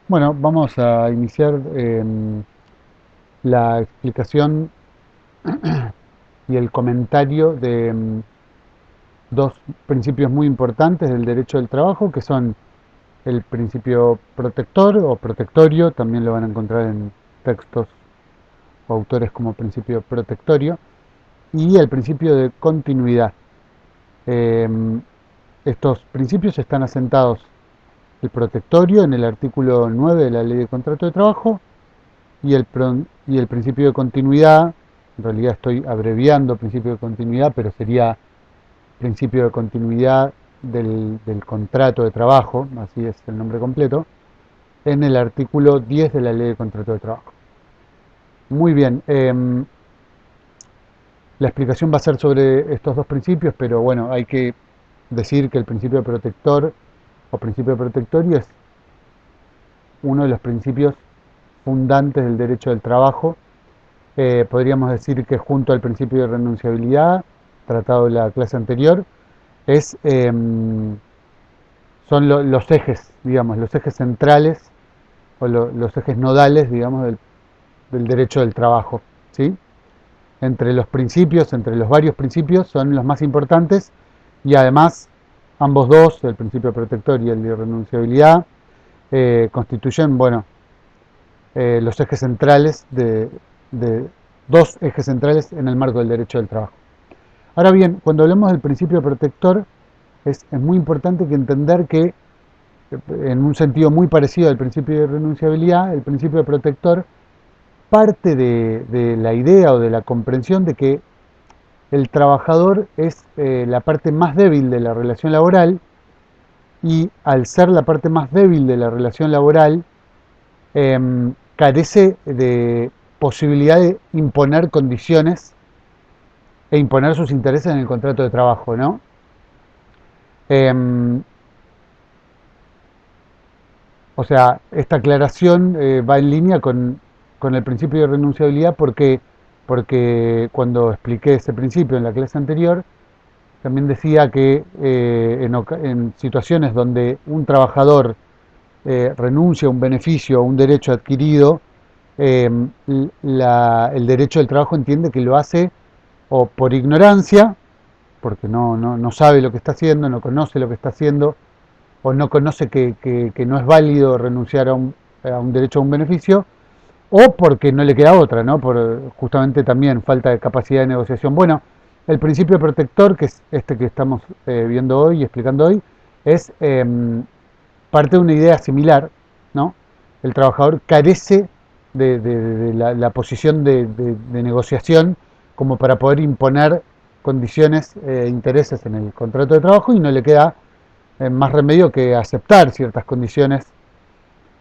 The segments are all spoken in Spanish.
Bueno, vamos a iniciar la explicación y el comentario de dos principios muy importantes del derecho del trabajo, que son el principio protector o protectorio, también lo van a encontrar en textos o autores como principio protectorio, y el principio de continuidad. Em, Estos principios están asentados el protectorio en el artículo 9 de la Ley de Contrato de Trabajo y el principio de continuidad. En realidad estoy abreviando principio de continuidad, pero sería principio de continuidad del contrato de trabajo, así es el nombre completo, en el artículo 10 de la Ley de Contrato de Trabajo. Muy bien, la explicación va a ser sobre estos dos principios, pero bueno, hay que decir que el principio protector o principio protectorio es uno de los principios fundantes del derecho del trabajo. Podríamos decir que junto al principio de renunciabilidad, tratado en la clase anterior, es, son los ejes, digamos, los ejes centrales o los ejes nodales, digamos, del derecho del trabajo, ¿sí? Entre los principios, entre los varios principios, son los más importantes y además ambos dos, el principio protector y el de renunciabilidad, constituyen, bueno, los ejes centrales de dos ejes centrales en el marco del derecho del trabajo. Ahora bien, cuando hablamos del principio protector, es muy importante que entender que, en un sentido muy parecido al principio de renunciabilidad, el principio protector parte de la idea o de la comprensión de que el trabajador es la parte más débil de la relación laboral y al ser la parte más débil de la relación laboral, carece de posibilidad de imponer condiciones e imponer sus intereses en el contrato de trabajo, ¿no? Eh, o sea, esta aclaración va en línea con el principio de renunciabilidad porque cuando expliqué ese principio en la clase anterior, también decía que en situaciones donde un trabajador renuncia a un beneficio o un derecho adquirido, eh, el derecho del trabajo entiende que lo hace o por ignorancia, porque no sabe lo que está haciendo, no conoce lo que está haciendo, o no conoce que no es válido renunciar a un derecho o a un beneficio, o porque no le queda otra, ¿no? Por justamente también falta de capacidad de negociación. Bueno, el principio protector, que es este que estamos viendo hoy y explicando hoy, es parte de una idea similar, ¿no? El trabajador carece de la posición de negociación como para poder imponer condiciones e intereses en el contrato de trabajo y no le queda más remedio que aceptar ciertas condiciones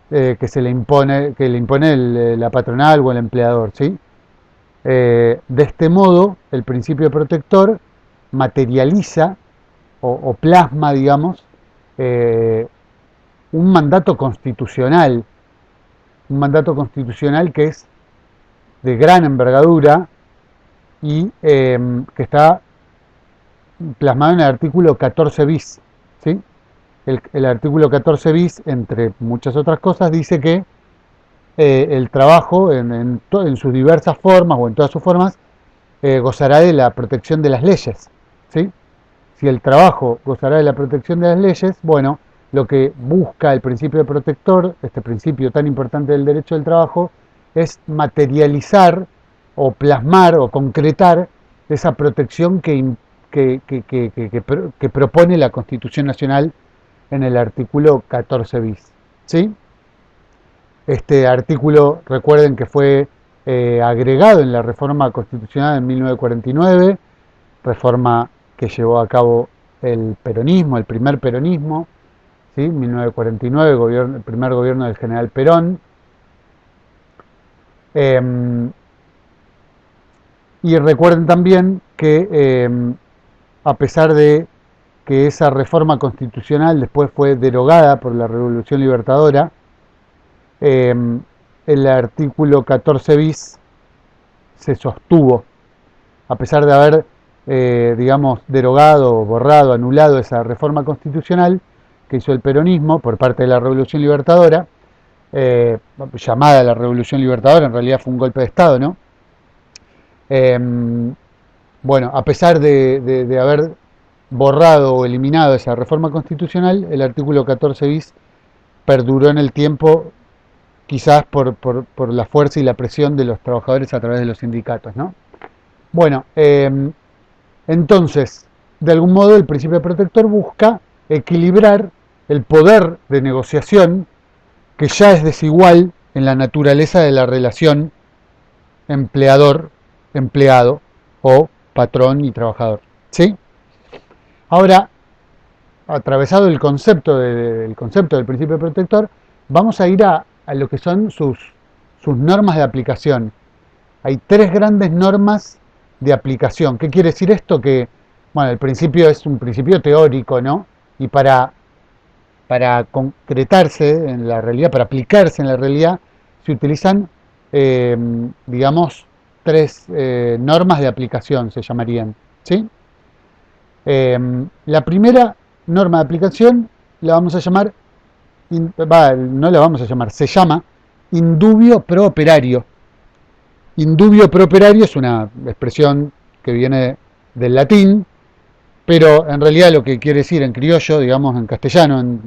que le impone la patronal o el empleador, ¿sí? De este modo, el principio protector materializa o plasma, digamos, eh, un mandato constitucional que es de gran envergadura y que está plasmado en el artículo 14 bis, ¿sí? El artículo 14 bis, entre muchas otras cosas, dice que el trabajo en sus diversas formas o en todas sus formas gozará de la protección de las leyes, ¿sí? Si el trabajo gozará de la protección de las leyes, bueno, lo que busca el principio de protector, este principio tan importante del derecho del trabajo, es materializar o plasmar o concretar esa protección que propone la Constitución Nacional en el artículo 14 bis, ¿sí? Este artículo, recuerden que fue agregado en la reforma constitucional en 1949, reforma que llevó a cabo el peronismo, el primer peronismo, ¿sí? 1949, el primer gobierno del general Perón. Eh, y recuerden también que a pesar de que esa reforma constitucional después fue derogada por la Revolución Libertadora, eh, el artículo 14 bis se sostuvo, a pesar de haber, digamos, derogado, borrado, anulado esa reforma constitucional que hizo el peronismo por parte de la Revolución Libertadora. llamada la Revolución Libertadora, en realidad fue un golpe de Estado, ¿no? Eh, bueno, a pesar de haber borrado o eliminado esa reforma constitucional, el artículo 14 bis perduró en el tiempo, quizás por la fuerza y la presión de los trabajadores a través de los sindicatos, ¿no? Bueno, entonces, de algún modo el principio protector busca equilibrar el poder de negociación que ya es desigual en la naturaleza de la relación empleador-empleado o patrón y trabajador. ¿Sí? Ahora, atravesado el concepto del principio protector, vamos a ir a lo que son sus normas de aplicación. Hay tres grandes normas de aplicación. ¿Qué quiere decir esto? Que, bueno, el principio es un principio teórico, ¿no? Y para concretarse en la realidad, para aplicarse en la realidad, se utilizan, digamos, tres normas de aplicación, se llamarían. ¿Sí? La primera norma de aplicación la vamos a llamar, no la vamos a llamar, se llama indubio pro operario. Indubio pro operario es una expresión que viene del latín, pero en realidad lo que quiere decir en criollo, digamos en castellano,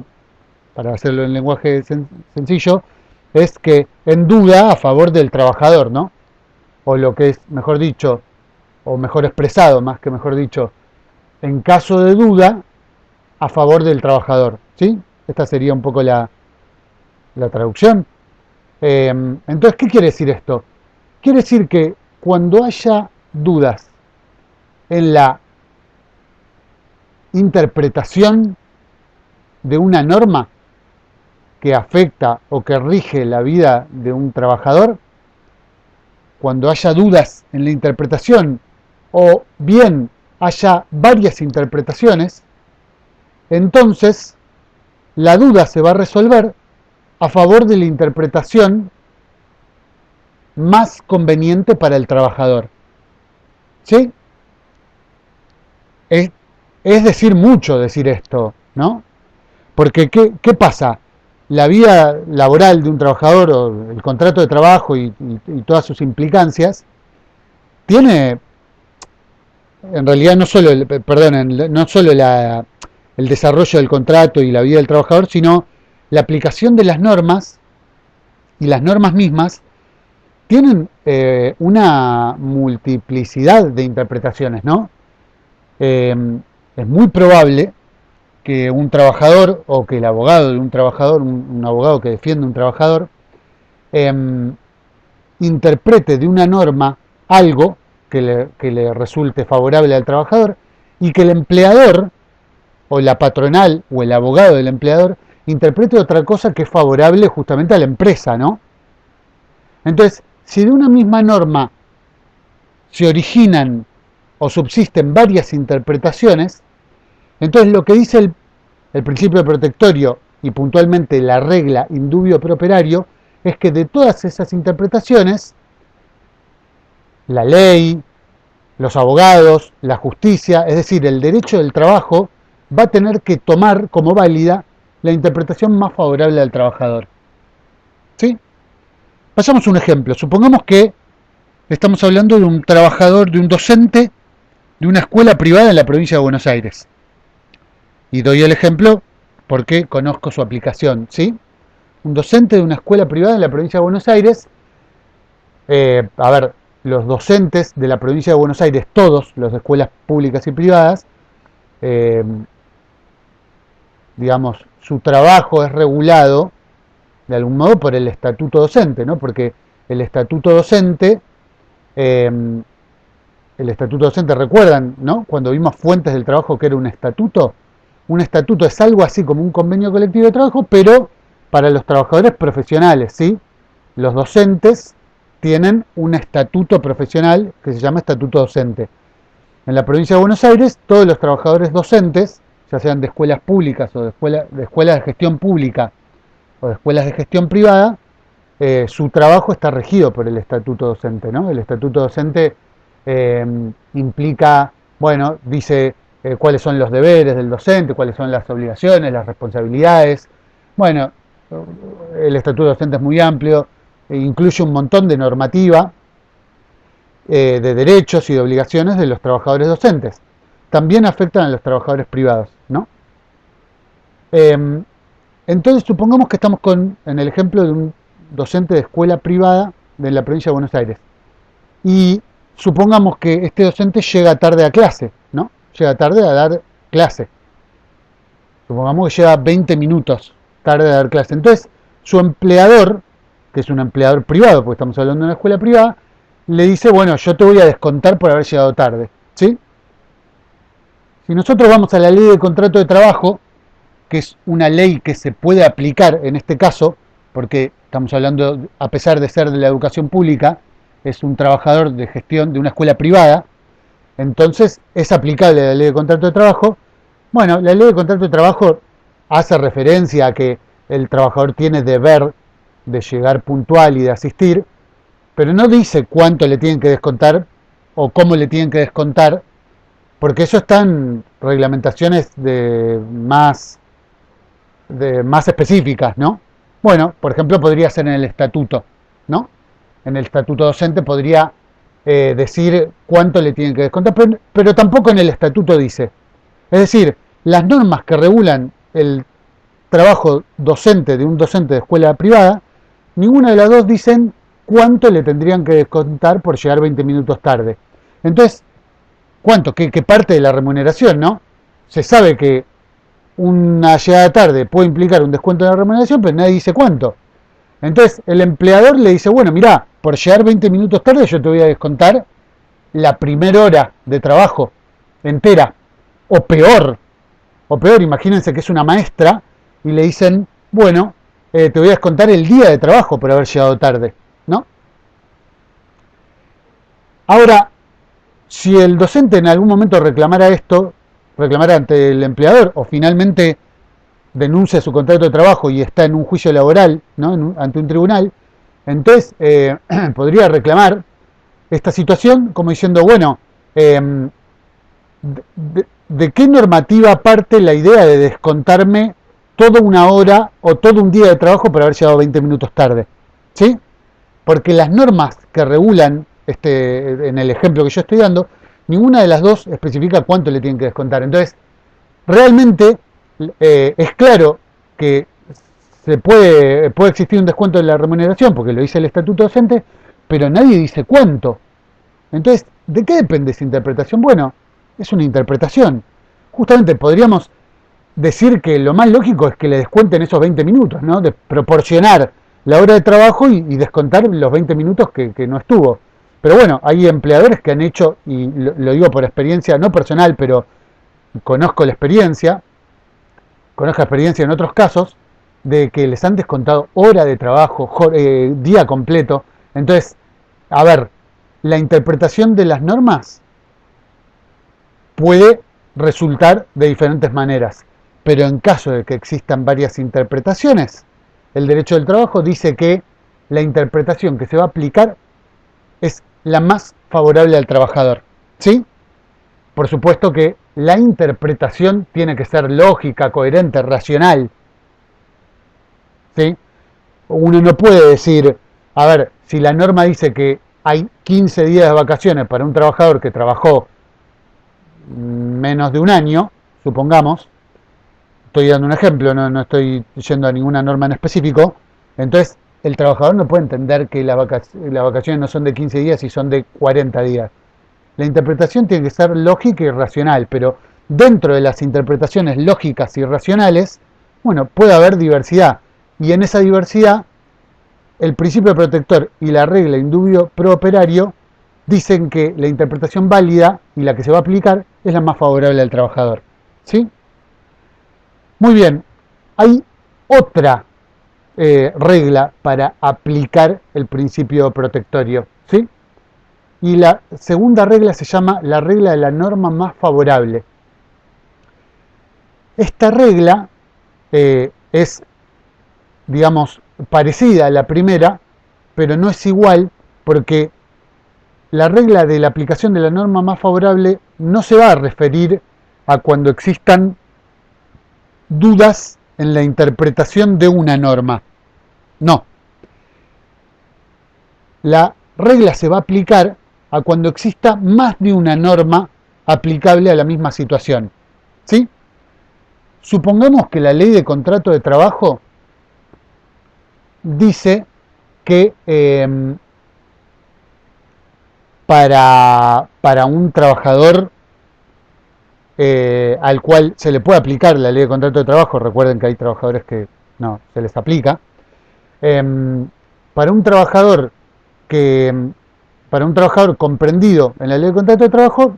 para hacerlo en lenguaje sencillo, es que en duda a favor del trabajador, ¿no? O lo que es, mejor dicho, o mejor expresado, más que mejor dicho, en caso de duda, a favor del trabajador, ¿sí? Esta sería un poco la traducción. Entonces, ¿qué quiere decir esto? Quiere decir que cuando haya dudas en la interpretación de una norma que afecta o que rige la vida de un trabajador, cuando haya dudas en la interpretación o bien haya varias interpretaciones, entonces la duda se va a resolver a favor de la interpretación más conveniente para el trabajador. ¿Sí? Es decir mucho decir esto, ¿no? Porque ¿qué pasa? La vida laboral de un trabajador o el contrato de trabajo y todas sus implicancias tiene en realidad no solo, no solo el desarrollo del contrato y la vida del trabajador, sino la aplicación de las normas y las normas mismas tienen una multiplicidad de interpretaciones, ¿no? Es muy probable que un trabajador o que el abogado de un trabajador, un abogado que defiende a un trabajador, eh, interprete de una norma algo que le resulte favorable al trabajador y que el empleador o la patronal o el abogado del empleador interprete otra cosa que es favorable justamente a la empresa, ¿no? Entonces, si de una misma norma se originan o subsisten varias interpretaciones, entonces lo que dice el principio protectorio y puntualmente la regla indubio pro operario es que de todas esas interpretaciones, la ley, los abogados, la justicia, es decir, el derecho del trabajo, va a tener que tomar como válida la interpretación más favorable al trabajador. ¿Sí? Pasamos un ejemplo. Supongamos que estamos hablando de un trabajador, de un docente de una escuela privada en la provincia de Buenos Aires. Y doy el ejemplo porque conozco su aplicación. ¿Sí? Un docente de una escuela privada en la provincia de Buenos Aires. A ver, los docentes de la provincia de Buenos Aires, todos los de escuelas públicas y privadas, digamos, su trabajo es regulado de algún modo por el estatuto docente, ¿no? Porque el estatuto docente, recuerdan, ¿no? Cuando vimos fuentes del trabajo que era un estatuto es algo así como un convenio colectivo de trabajo, pero para los trabajadores profesionales, ¿sí? Los docentes tienen un estatuto profesional que se llama estatuto docente. En la provincia de Buenos Aires, todos los trabajadores docentes, ya sean de escuelas públicas o de escuelas de gestión pública o de escuelas de gestión privada, su trabajo está regido por el estatuto docente, ¿no? El estatuto docente implica, bueno, dice cuáles son los deberes del docente, cuáles son las obligaciones, las responsabilidades. Bueno, el estatuto docente es muy amplio, e incluye un montón de normativa, de derechos y de obligaciones de los trabajadores docentes. También afectan a los trabajadores privados, ¿no? Eh, entonces supongamos que estamos en el ejemplo de un docente de escuela privada de la provincia de Buenos Aires. Y supongamos que este docente llega tarde a clase, ¿no? Llega tarde a dar clase. Supongamos que llega 20 minutos tarde a dar clase. Entonces, su empleador, que es un empleador privado, porque estamos hablando de una escuela privada, le dice, bueno, yo te voy a descontar por haber llegado tarde, ¿sí? Si nosotros vamos a la ley de contrato de trabajo, que es una ley que se puede aplicar en este caso, porque estamos hablando, a pesar de ser de la educación pública, es un trabajador de gestión de una escuela privada, entonces es aplicable la ley de contrato de trabajo. Bueno, la ley de contrato de trabajo hace referencia a que el trabajador tiene deber de llegar puntual y de asistir, pero no dice cuánto le tienen que descontar o cómo le tienen que descontar, porque eso está en reglamentaciones de más específicas, ¿no? Bueno, por ejemplo, podría ser en el estatuto, ¿no? En el estatuto docente podría decir cuánto le tienen que descontar, pero tampoco en el estatuto dice. Es decir, las normas que regulan el trabajo docente de un docente de escuela privada, ninguna de las dos dicen cuánto le tendrían que descontar por llegar 20 minutos tarde. Entonces, ¿cuánto? ¿Qué parte de la remuneración, no? Se sabe que una llegada tarde puede implicar un descuento de la remuneración, pero nadie dice cuánto. Entonces, el empleador le dice, bueno, mirá, por llegar 20 minutos tarde yo te voy a descontar la primera hora de trabajo entera. O peor, imagínense que es una maestra y le dicen, bueno, te voy a descontar el día de trabajo por haber llegado tarde, ¿no? Ahora, si el docente en algún momento reclamara esto, reclamara ante el empleador o finalmente denuncia su contrato de trabajo y está en un juicio laboral, ¿no? Ante un tribunal, entonces podría reclamar esta situación como diciendo, bueno, ¿de qué normativa parte la idea de descontarme toda una hora o todo un día de trabajo por haber llegado 20 minutos tarde? ¿Sí? Porque las normas que regulan, en el ejemplo que yo estoy dando, ninguna de las dos especifica cuánto le tienen que descontar. Entonces, realmente es claro que puede existir un descuento de la remuneración, porque lo dice el estatuto docente, pero nadie dice cuánto. Entonces, ¿de qué depende esa interpretación? Bueno, es una interpretación. Justamente podríamos decir que lo más lógico es que le descuenten esos 20 minutos, ¿no? De proporcionar la hora de trabajo y descontar los 20 minutos que no estuvo. Pero bueno, hay empleadores que han hecho, y lo digo por experiencia no personal, pero conozco experiencia en otros casos, de que les han descontado hora de trabajo, día completo. Entonces, a ver, la interpretación de las normas puede resultar de diferentes maneras, pero en caso de que existan varias interpretaciones, el derecho del trabajo dice que la interpretación que se va a aplicar es la más favorable al trabajador, ¿sí? Por supuesto que la interpretación tiene que ser lógica, coherente, racional, ¿sí? Uno no puede decir, a ver, si la norma dice que hay 15 días de vacaciones para un trabajador que trabajó menos de un año, supongamos, estoy dando un ejemplo, no estoy yendo a ninguna norma en específico, entonces el trabajador no puede entender que las vacaciones no son de 15 días y son de 40 días. La interpretación tiene que ser lógica y racional, pero dentro de las interpretaciones lógicas y racionales, bueno, puede haber diversidad. Y en esa diversidad, el principio protector y la regla indubio pro operario dicen que la interpretación válida y la que se va a aplicar es la más favorable al trabajador. ¿Sí? Muy bien, hay otra regla para aplicar el principio protectorio, ¿sí? Y la segunda regla se llama la regla de la norma más favorable. Esta regla es, digamos, parecida a la primera, pero no es igual porque la regla de la aplicación de la norma más favorable no se va a referir a cuando existan dudas en la interpretación de una norma. No. La regla se va a aplicar a cuando exista más de una norma aplicable a la misma situación. ¿Sí? Supongamos que la ley de contrato de trabajo dice que para un trabajador al cual se le puede aplicar la ley de contrato de trabajo, recuerden que hay trabajadores que no se les aplica, para un trabajador para un trabajador comprendido en la ley de contrato de trabajo,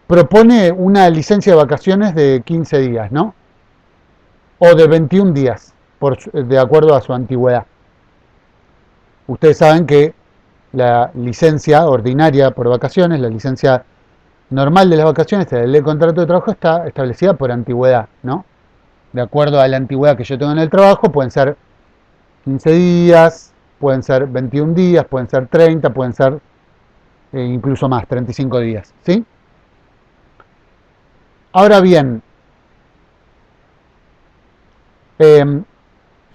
propone una licencia de vacaciones de 15 días, ¿no? O de 21 días, de acuerdo a su antigüedad. Ustedes saben que la licencia ordinaria por vacaciones, la licencia normal de las vacaciones de la ley de contrato de trabajo está establecida por antigüedad, ¿no? De acuerdo a la antigüedad que yo tengo en el trabajo, pueden ser 15 días, pueden ser 21 días, pueden ser 30, pueden ser incluso más, 35 días, ¿sí? Ahora bien,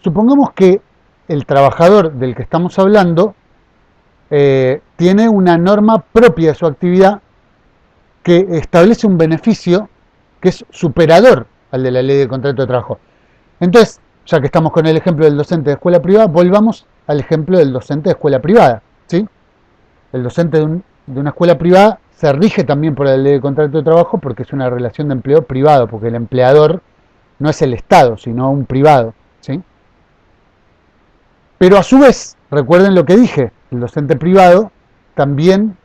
supongamos que el trabajador del que estamos hablando tiene una norma propia de su actividad que establece un beneficio que es superador al de la ley de contrato de trabajo. Entonces, ya que estamos con el ejemplo del docente de escuela privada, volvamos al ejemplo del docente de escuela privada, ¿sí? El docente de una escuela privada se rige también por la ley de contrato de trabajo porque es una relación de empleo privado, porque el empleador no es el Estado, sino un privado, ¿sí? Pero a su vez, recuerden lo que dije, el docente privado también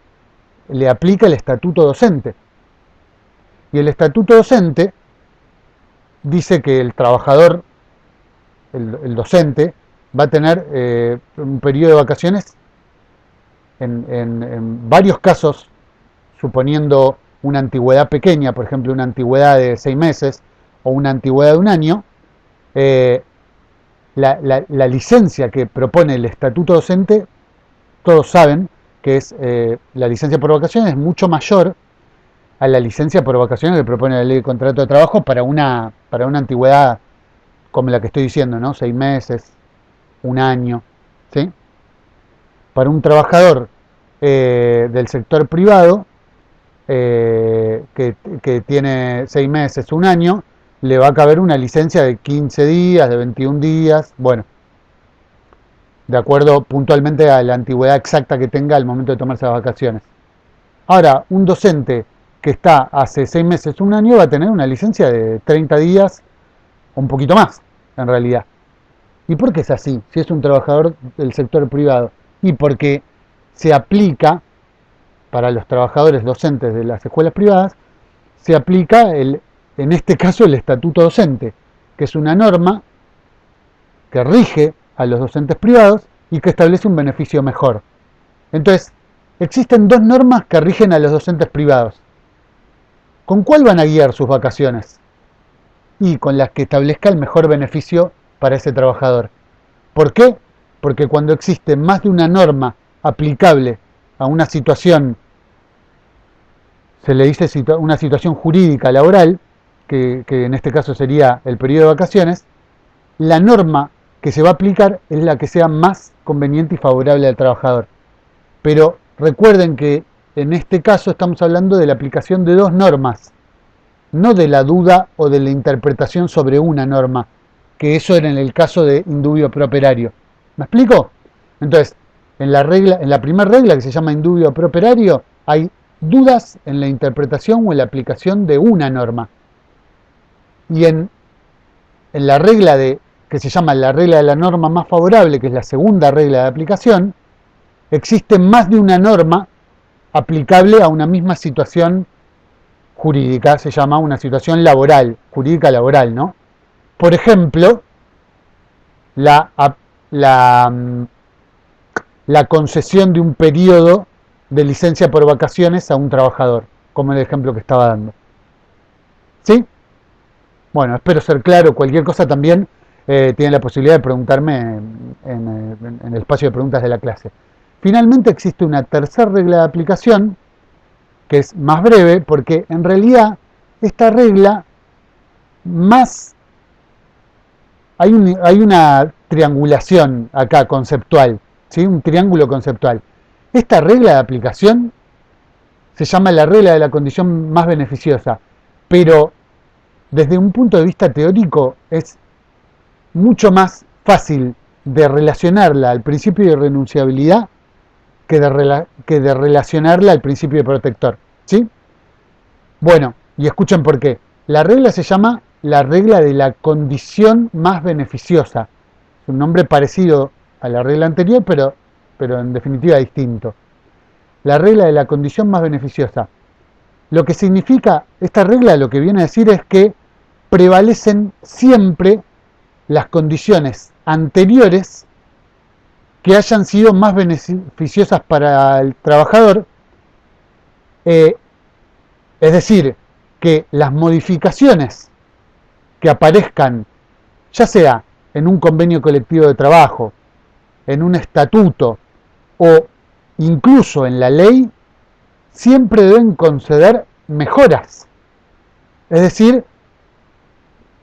le aplica el estatuto docente. Y el estatuto docente dice que el trabajador, el docente, va a tener un periodo de vacaciones en varios casos, suponiendo una antigüedad pequeña, por ejemplo, una antigüedad de 6 meses o una antigüedad de un año, la licencia que propone el estatuto docente, todos saben que es la licencia por vacaciones es mucho mayor a la licencia por vacaciones que propone la ley de contrato de trabajo para una antigüedad como la que estoy diciendo, ¿no? 6 meses, un año, ¿sí? Para un trabajador del sector privado que tiene 6 meses, un año, le va a caber una licencia de 15 días, de 21 días, bueno, de acuerdo puntualmente a la antigüedad exacta que tenga al momento de tomarse las vacaciones. Ahora, un docente que está hace 6 meses, un año, va a tener una licencia de 30 días, un poquito más, en realidad. ¿Y por qué es así? Si es un trabajador del sector privado. Y porque se aplica, para los trabajadores docentes de las escuelas privadas, se aplica, en este caso, el estatuto docente, que es una norma que rige a los docentes privados y que establece un beneficio mejor. Entonces, existen dos normas que rigen a los docentes privados. ¿Con cuál van a guiar sus vacaciones? Y con las que establezca el mejor beneficio para ese trabajador. ¿Por qué? Porque cuando existe más de una norma aplicable a una situación, se le dice una situación jurídica laboral, que en este caso sería el periodo de vacaciones, la norma que se va a aplicar es la que sea más conveniente y favorable al trabajador. Pero recuerden que en este caso estamos hablando de la aplicación de dos normas, no de la duda o de la interpretación sobre una norma, que eso era en el caso de indubio pro operario. ¿Me explico? Entonces, en la primera regla, que se llama indubio pro operario, hay dudas en la interpretación o en la aplicación de una norma. Y en la regla que se llama la regla de la norma más favorable, que es la segunda regla de aplicación, existe más de una norma aplicable a una misma situación jurídica, se llama una situación laboral, jurídica laboral, ¿no? Por ejemplo, la concesión de un periodo de licencia por vacaciones a un trabajador, como en el ejemplo que estaba dando. ¿Sí? Bueno, espero ser claro. Cualquier cosa también tienen la posibilidad de preguntarme en el espacio de preguntas de la clase. Finalmente existe una tercera regla de aplicación, que es más breve, porque en realidad esta regla más hay una triangulación acá conceptual, ¿sí? Un triángulo conceptual. Esta regla de aplicación se llama la regla de la condición más beneficiosa, pero desde un punto de vista teórico es mucho más fácil de relacionarla al principio de renunciabilidad que de relacionarla al principio de protector, ¿sí? Bueno, y escuchen por qué. La regla se llama la regla de la condición más beneficiosa. Es un nombre parecido a la regla anterior, pero en definitiva distinto. La regla de la condición más beneficiosa. Lo que significa esta regla, lo que viene a decir es que prevalecen siempre las condiciones anteriores que hayan sido más beneficiosas para el trabajador, es decir, que las modificaciones que aparezcan, ya sea en un convenio colectivo de trabajo, en un estatuto o incluso en la ley, siempre deben conceder mejoras. Es decir,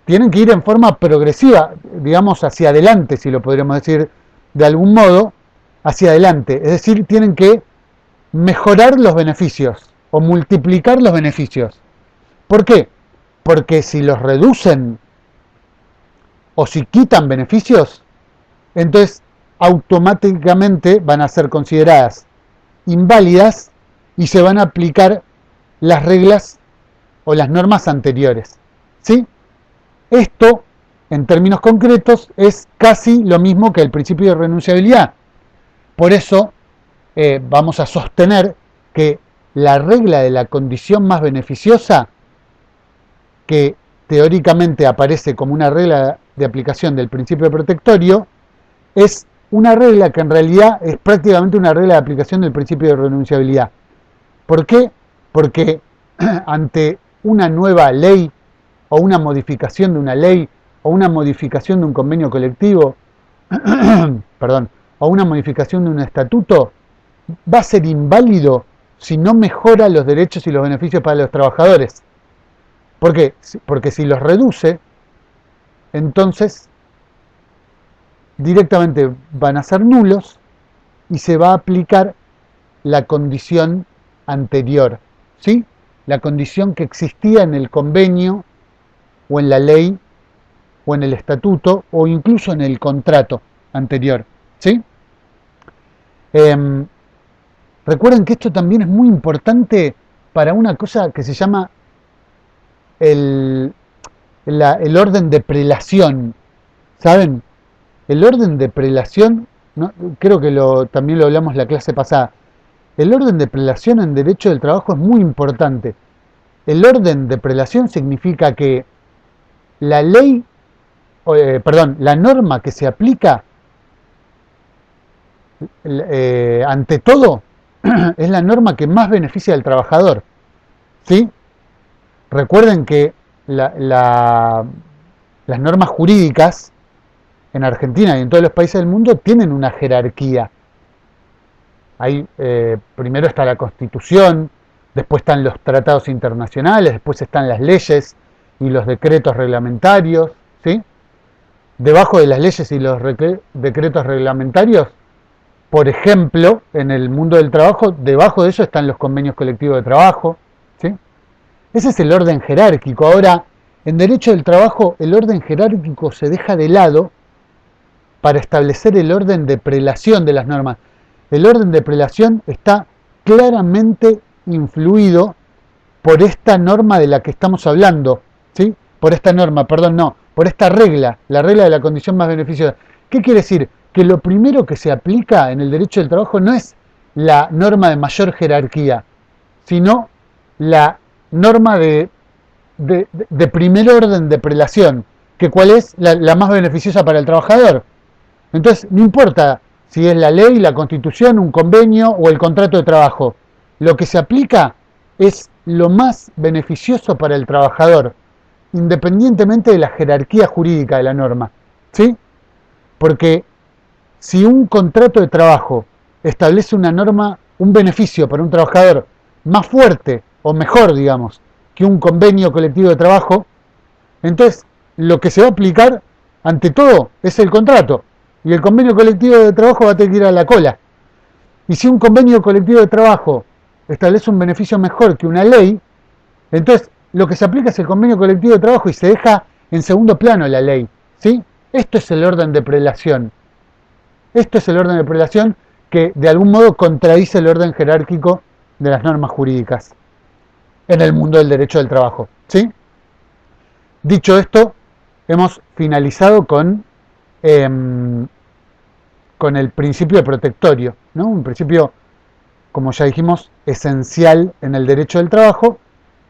tienen que ir en forma progresiva, digamos, hacia adelante, si lo podríamos decir de algún modo, hacia adelante. Es decir, tienen que mejorar los beneficios o multiplicar los beneficios. ¿Por qué? Porque si los reducen o si quitan beneficios, entonces automáticamente van a ser consideradas inválidas y se van a aplicar las reglas o las normas anteriores. ¿Sí? Esto, en términos concretos, es casi lo mismo que el principio de renunciabilidad. Por eso vamos a sostener que la regla de la condición más beneficiosa, que teóricamente aparece como una regla de aplicación del principio protectorio, es una regla que en realidad es prácticamente una regla de aplicación del principio de renunciabilidad. ¿Por qué? Porque ante una nueva ley o una modificación de una ley o una modificación de un convenio colectivo, perdón, o una modificación de un estatuto, va a ser inválido si no mejora los derechos y los beneficios para los trabajadores. ¿Por qué? Porque si los reduce, entonces directamente van a ser nulos y se va a aplicar la condición anterior, ¿sí? La condición que existía en el convenio o en la ley o en el estatuto o incluso en el contrato anterior, ¿sí? Recuerden que esto también es muy importante para una cosa que se llama el orden de prelación, ¿saben? El orden de prelación, ¿no? Creo que también lo hablamos en la clase pasada. El orden de prelación en derecho del trabajo es muy importante. El orden de prelación significa que la ley, la norma que se aplica, ante todo, es la norma que más beneficia al trabajador, ¿sí? Recuerden que las normas jurídicas en Argentina y en todos los países del mundo tienen una jerarquía. Primero está la Constitución, después están los tratados internacionales, después están las leyes y los decretos reglamentarios, ¿sí? Debajo de las leyes y los decretos reglamentarios, por ejemplo, en el mundo del trabajo, debajo de eso están los convenios colectivos de trabajo, ¿sí? Ese es el orden jerárquico. Ahora, en derecho del trabajo, el orden jerárquico se deja de lado para establecer el orden de prelación de las normas. El orden de prelación está claramente influido por esta norma de la que estamos hablando, ¿sí? Por esta norma, perdón, no, por esta regla, la regla de la condición más beneficiosa. ¿Qué quiere decir? Que lo primero que se aplica en el derecho del trabajo no es la norma de mayor jerarquía, sino la norma de primer orden de prelación, que cuál es la más beneficiosa para el trabajador. Entonces, no importa si es la ley, la Constitución, un convenio o el contrato de trabajo. Lo que se aplica es lo más beneficioso para el trabajador, independientemente de la jerarquía jurídica de la norma, ¿sí? Porque si un contrato de trabajo establece una norma, un beneficio para un trabajador más fuerte o mejor, digamos, que un convenio colectivo de trabajo, entonces lo que se va a aplicar ante todo, es el contrato. Y el convenio colectivo de trabajo va a tener que ir a la cola. Y si un convenio colectivo de trabajo establece un beneficio mejor que una ley, entonces lo que se aplica es el convenio colectivo de trabajo y se deja en segundo plano la ley. ¿Sí? Esto es el orden de prelación. Esto es el orden de prelación que de algún modo contradice el orden jerárquico de las normas jurídicas en el mundo del derecho del trabajo. ¿Sí? Dicho esto, hemos finalizado con el principio protectorio, ¿no? Un principio, como ya dijimos, esencial en el derecho del trabajo.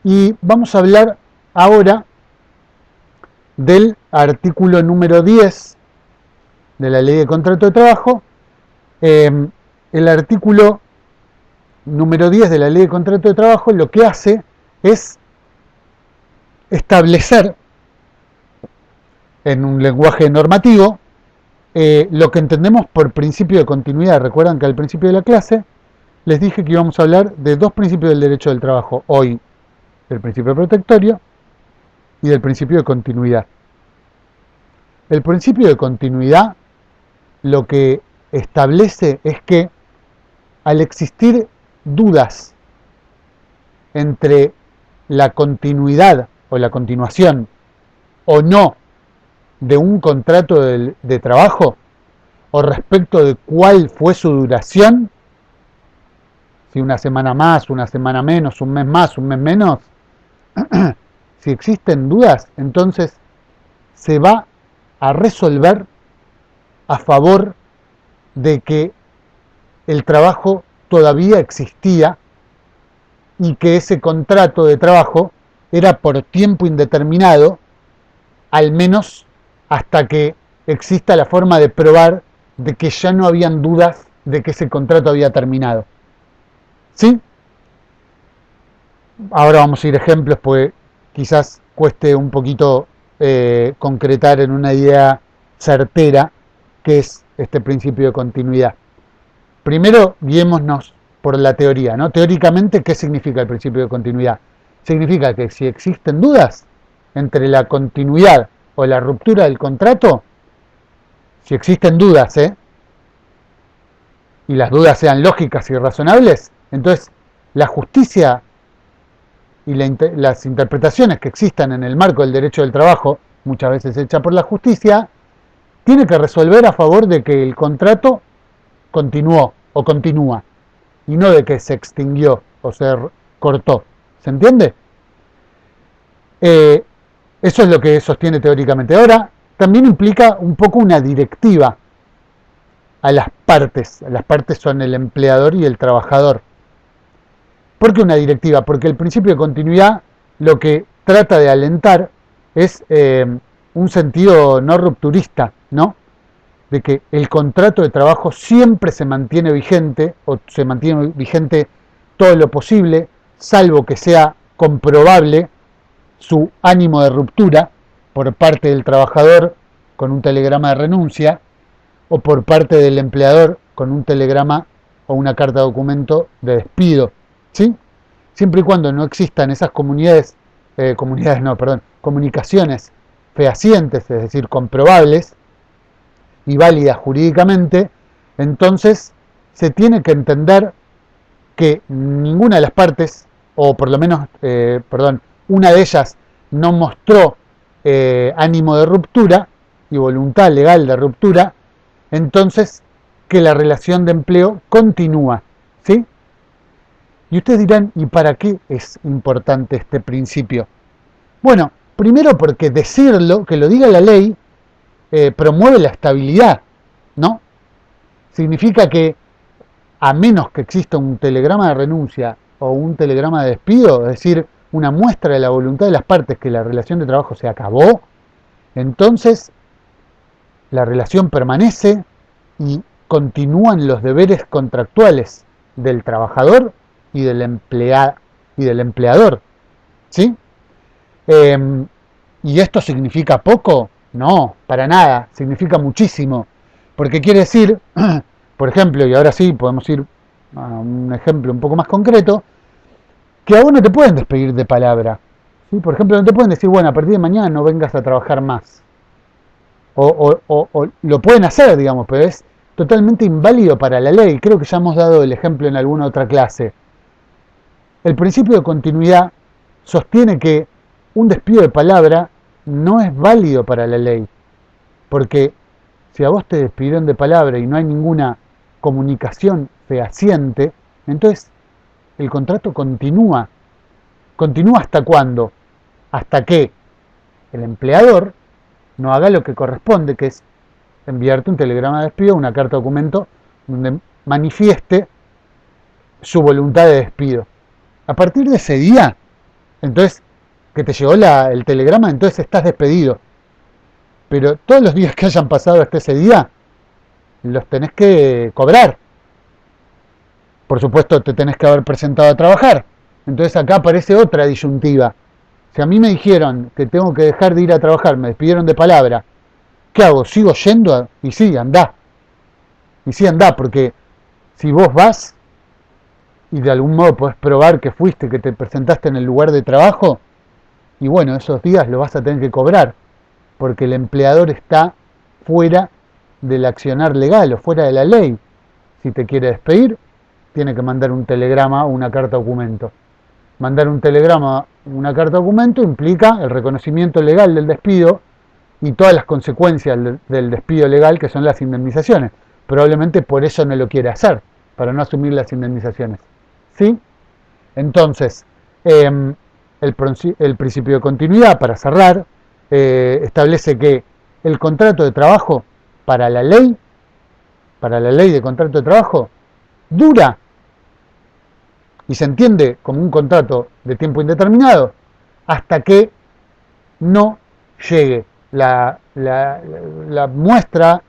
Y vamos a hablar ahora del artículo número 10 de la Ley de Contrato de Trabajo. El artículo número 10 de la Ley de Contrato de Trabajo lo que hace es establecer en un lenguaje normativo lo que entendemos por principio de continuidad. Recuerdan que al principio de la clase les dije que íbamos a hablar de dos principios del derecho del trabajo hoy: del principio protectorio y del principio de continuidad. El principio de continuidad lo que establece es que al existir dudas entre la continuidad o la continuación o no de un contrato de trabajo o respecto de cuál fue su duración, si una semana más, una semana menos, un mes más, un mes menos, si existen dudas, entonces se va a resolver a favor de que el trabajo todavía existía y que ese contrato de trabajo era por tiempo indeterminado, al menos hasta que exista la forma de probar de que ya no habían dudas de que ese contrato había terminado. ¿Sí? Ahora vamos a ir a ejemplos, porque quizás cueste un poquito concretar en una idea certera qué es este principio de continuidad. Primero, guiémonos por la teoría, ¿no? Teóricamente, ¿qué significa el principio de continuidad? Significa que si existen dudas entre la continuidad o la ruptura del contrato, si existen dudas, y las dudas sean lógicas y razonables, entonces la justicia y las interpretaciones que existan en el marco del derecho del trabajo, muchas veces hecha por la justicia, tiene que resolver a favor de que el contrato continuó o continúa, y no de que se extinguió o se cortó. ¿Se entiende? Eso es lo que sostiene teóricamente. Ahora, también implica un poco una directiva a las partes. Las partes son el empleador y el trabajador. ¿Por qué una directiva? Porque el principio de continuidad lo que trata de alentar es un sentido no rupturista, ¿no? De que el contrato de trabajo siempre se mantiene vigente, o se mantiene vigente todo lo posible, salvo que sea comprobable su ánimo de ruptura por parte del trabajador con un telegrama de renuncia, o por parte del empleador con un telegrama o una carta de documento de despido. ¿Sí? Siempre y cuando no existan esas comunicaciones fehacientes, es decir, comprobables y válidas jurídicamente, entonces se tiene que entender que ninguna de las partes, o por lo menos, una de ellas no mostró ánimo de ruptura y voluntad legal de ruptura, entonces que la relación de empleo continúa. ¿Sí? Y ustedes dirán, ¿y para qué es importante este principio? Bueno, primero porque decirlo, que lo diga la ley, promueve la estabilidad, ¿no? Significa que a menos que exista un telegrama de renuncia o un telegrama de despido, es decir, una muestra de la voluntad de las partes que la relación de trabajo se acabó, entonces la relación permanece y continúan los deberes contractuales del trabajador y del empleador. ¿Sí? ¿Y esto significa poco? No, para nada, significa muchísimo. Porque quiere decir, por ejemplo, y ahora sí podemos ir a un ejemplo un poco más concreto, que a vos no te pueden despedir de palabra. ¿Sí? Por ejemplo, no te pueden decir, bueno, a partir de mañana no vengas a trabajar más. o lo pueden hacer, digamos, pero es totalmente inválido para la ley. Creo que ya hemos dado el ejemplo en alguna otra clase. El principio de continuidad sostiene que un despido de palabra no es válido para la ley, porque si a vos te despidieron de palabra y no hay ninguna comunicación fehaciente, entonces el contrato continúa. ¿Continúa hasta cuándo? Hasta que el empleador no haga lo que corresponde, que es enviarte un telegrama de despido, una carta documento, donde manifieste su voluntad de despido. A partir de ese día, entonces, que te llegó el telegrama, entonces estás despedido. Pero todos los días que hayan pasado hasta ese día, los tenés que cobrar. Por supuesto, te tenés que haber presentado a trabajar. Entonces acá aparece otra disyuntiva. Si a mí me dijeron que tengo que dejar de ir a trabajar, me despidieron de palabra, ¿qué hago? ¿Sigo yendo? Y sí, andá. Y sí, andá, porque si vos vas y de algún modo podés probar que fuiste, que te presentaste en el lugar de trabajo, y bueno, esos días lo vas a tener que cobrar, porque el empleador está fuera del accionar legal o fuera de la ley. Si te quiere despedir, tiene que mandar un telegrama o una carta documento. Mandar un telegrama o una carta documento implica el reconocimiento legal del despido y todas las consecuencias del despido legal, que son las indemnizaciones. Probablemente por eso no lo quiere hacer, para no asumir las indemnizaciones. ¿Sí? Entonces, el principio de continuidad, para cerrar, establece que el contrato de trabajo para la ley de contrato de trabajo, dura y se entiende como un contrato de tiempo indeterminado hasta que no llegue la muestra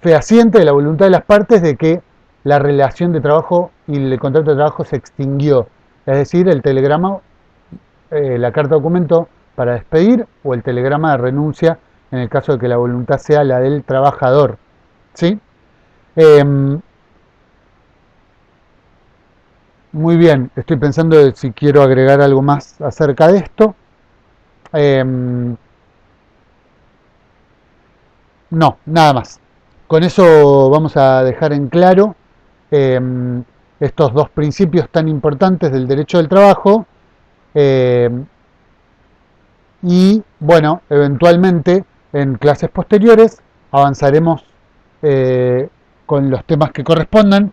fehaciente de la voluntad de las partes de que la relación de trabajo y el contrato de trabajo se extinguió. Es decir, el telegrama, la carta documento para despedir o el telegrama de renuncia en el caso de que la voluntad sea la del trabajador. ¿Sí? Muy bien, estoy pensando si quiero agregar algo más acerca de esto. No, nada más. Con eso vamos a dejar en claro eh, estos dos principios tan importantes del derecho del trabajo eh, y bueno, eventualmente en clases posteriores avanzaremos con los temas que correspondan.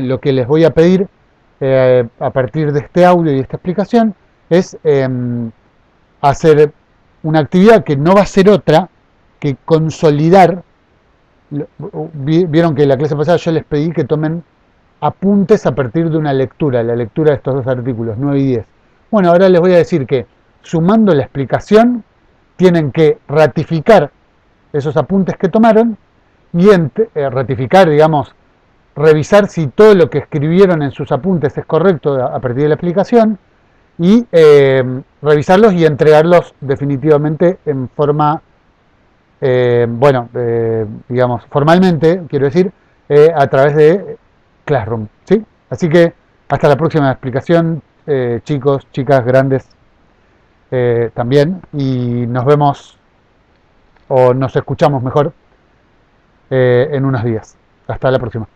Lo que les voy a pedir a partir de este audio y esta explicación es hacer una actividad que no va a ser otra que consolidar. Vieron que en la clase pasada yo les pedí que tomen apuntes a partir de una lectura, la lectura de estos dos artículos, 9 y 10. Bueno, ahora les voy a decir que sumando la explicación, tienen que ratificar esos apuntes que tomaron y ratificar, digamos, revisar si todo lo que escribieron en sus apuntes es correcto a partir de la explicación y revisarlos y entregarlos definitivamente en forma, digamos, formalmente, quiero decir, a través de Classroom. ¿Sí? Así que hasta la próxima explicación, chicos, chicas, grandes también, y nos vemos o nos escuchamos mejor en unos días. Hasta la próxima.